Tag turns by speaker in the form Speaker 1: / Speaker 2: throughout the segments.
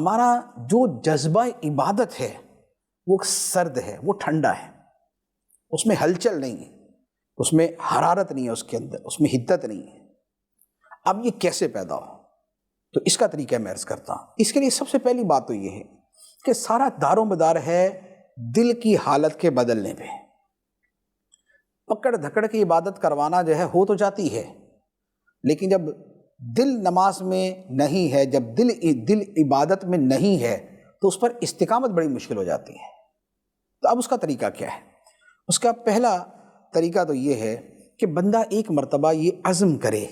Speaker 1: ہمارا جو جذبہ عبادت ہے وہ سرد ہے، وہ ٹھنڈا ہے، اس میں ہلچل نہیں ہے، اس میں حرارت نہیں ہے، اس کے اندر اس میں حدت نہیں ہے۔ اب یہ کیسے پیدا ہو؟ تو اس کا طریقہ میں عرض کرتا ہوں۔ اس کے لیے سب سے پہلی بات تو یہ ہے کہ سارا دار و مدار ہے دل کی حالت کے بدلنے پہ۔ پکڑ دھکڑ کی عبادت کروانا جو ہے ہو تو جاتی ہے، لیکن جب دل نماز میں نہیں ہے، جب دل عبادت میں نہیں ہے تو اس پر استقامت بڑی مشکل ہو جاتی ہے۔ تو اب اس کا طریقہ کیا ہے؟ اس کا پہلا طریقہ تو یہ ہے کہ بندہ ایک مرتبہ یہ عزم کرے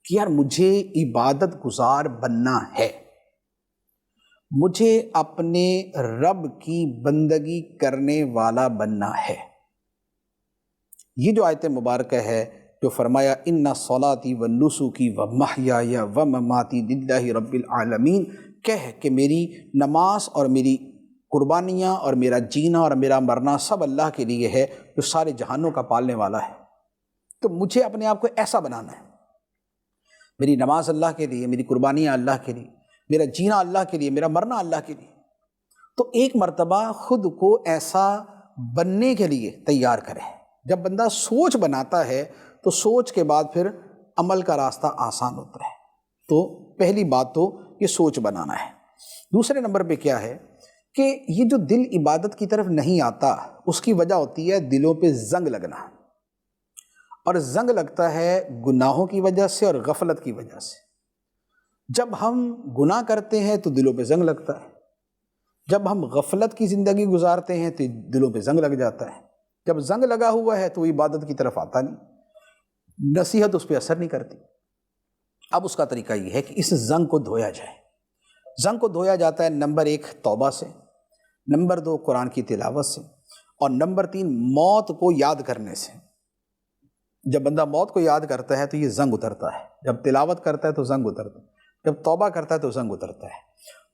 Speaker 1: کہ یار مجھے عبادت گزار بننا ہے، مجھے اپنے رب کی بندگی کرنے والا بننا ہے۔ یہ جو آیت مبارکہ ہے جو فرمایا ان صلاتی و نسکی و محیای و مماتی للہ رب العالمین، کہہ کہ میری نماز اور میری قربانیاں اور میرا جینا اور میرا مرنا سب اللہ کے لیے ہے جو سارے جہانوں کا پالنے والا ہے۔ تو مجھے اپنے آپ کو ایسا بنانا ہے، میری نماز اللہ کے لیے، میری قربانیاں اللہ کے لیے، میرا جینا اللہ کے لیے، میرا مرنا اللہ کے لیے۔ تو ایک مرتبہ خود کو ایسا بننے کے لیے تیار کرے۔ جب بندہ سوچ بناتا ہے تو سوچ کے بعد پھر عمل کا راستہ آسان ہوتا ہے۔ تو پہلی بات تو یہ سوچ بنانا ہے۔ دوسرے نمبر پہ کیا ہے کہ یہ جو دل عبادت کی طرف نہیں آتا، اس کی وجہ ہوتی ہے دلوں پہ زنگ لگنا، اور زنگ لگتا ہے گناہوں کی وجہ سے اور غفلت کی وجہ سے۔ جب ہم گناہ کرتے ہیں تو دلوں پہ زنگ لگتا ہے، جب ہم غفلت کی زندگی گزارتے ہیں تو دلوں پہ زنگ لگ جاتا ہے۔ جب زنگ لگا ہوا ہے تو وہ عبادت کی طرف آتا نہیں، نصیحت اس پہ اثر نہیں کرتی۔ اب اس کا طریقہ یہ ہے کہ اس زنگ کو دھویا جائے۔ زنگ کو دھویا جاتا ہے نمبر 1 توبہ سے، نمبر 2 قرآن کی تلاوت سے، اور نمبر 3 موت کو یاد کرنے سے۔ جب بندہ موت کو یاد کرتا ہے تو یہ زنگ اترتا ہے، جب تلاوت کرتا ہے تو زنگ اترتا ہے، جب توبہ کرتا ہے تو زنگ اترتا ہے۔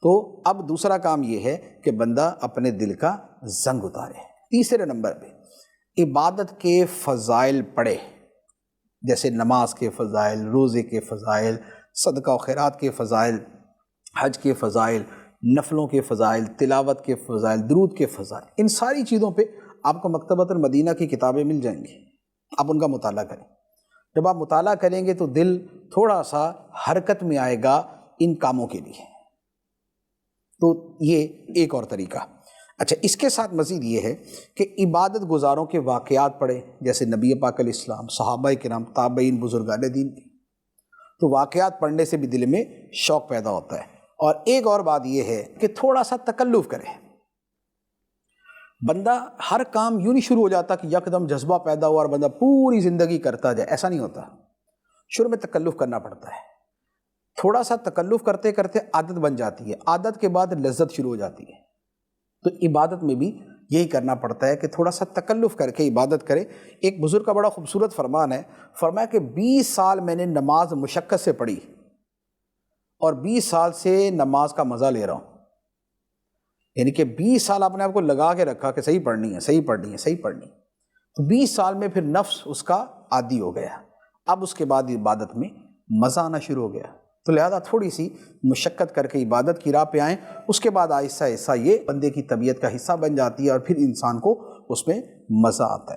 Speaker 1: تو اب دوسرا کام یہ ہے کہ بندہ اپنے دل کا زنگ اتارے۔ تیسرے نمبر پہ عبادت کے فضائل پڑھے، جیسے نماز کے فضائل، روزے کے فضائل، صدقہ و خیرات کے فضائل، حج کے فضائل، نفلوں کے فضائل، تلاوت کے فضائل، درود کے فضائل۔ ان ساری چیزوں پہ آپ کو مکتبۃ المدینہ کی کتابیں مل جائیں گی، آپ ان کا مطالعہ کریں۔ جب آپ مطالعہ کریں گے تو دل تھوڑا سا حرکت میں آئے گا ان کاموں کے لیے۔ تو یہ ایک اور طریقہ۔ اچھا، اس کے ساتھ مزید یہ ہے کہ عبادت گزاروں کے واقعات پڑھیں، جیسے نبی پاک علیہ السلام، صحابہ کرام، تابعین، بزرگان دین کی۔ تو واقعات پڑھنے سے بھی دل میں شوق پیدا ہوتا ہے۔ اور ایک اور بات یہ ہے کہ تھوڑا سا تکلف کرے۔ بندہ ہر کام یوں نہیں شروع ہو جاتا کہ یکدم جذبہ پیدا ہوا اور بندہ پوری زندگی کرتا جائے، ایسا نہیں ہوتا۔ شروع میں تکلف کرنا پڑتا ہے، تھوڑا سا تکلف کرتے کرتے عادت بن جاتی ہے، عادت کے بعد لذت شروع ہو جاتی ہے۔ تو عبادت میں بھی یہی کرنا پڑتا ہے کہ تھوڑا سا تکلف کر کے عبادت کرے۔ ایک بزرگ کا بڑا خوبصورت فرمان ہے، فرمایا کہ 20 سال میں نے نماز مشقت سے پڑھی اور 20 سال سے نماز کا مزہ لے رہا ہوں۔ یعنی کہ 20 سال آپ نے آپ کو لگا کے رکھا کہ صحیح پڑھنی ہے، صحیح پڑھنی ہے، صحیح پڑھنی ہے۔ تو 20 سال میں پھر نفس اس کا عادی ہو گیا، اب اس کے بعد عبادت میں مزہ آنا شروع ہو گیا۔ تو لہذا تھوڑی سی مشقت کر کے عبادت کی راہ پہ آئیں، اس کے بعد آہستہ آہستہ یہ بندے کی طبیعت کا حصہ بن جاتی ہے اور پھر انسان کو اس میں مزہ آتا ہے۔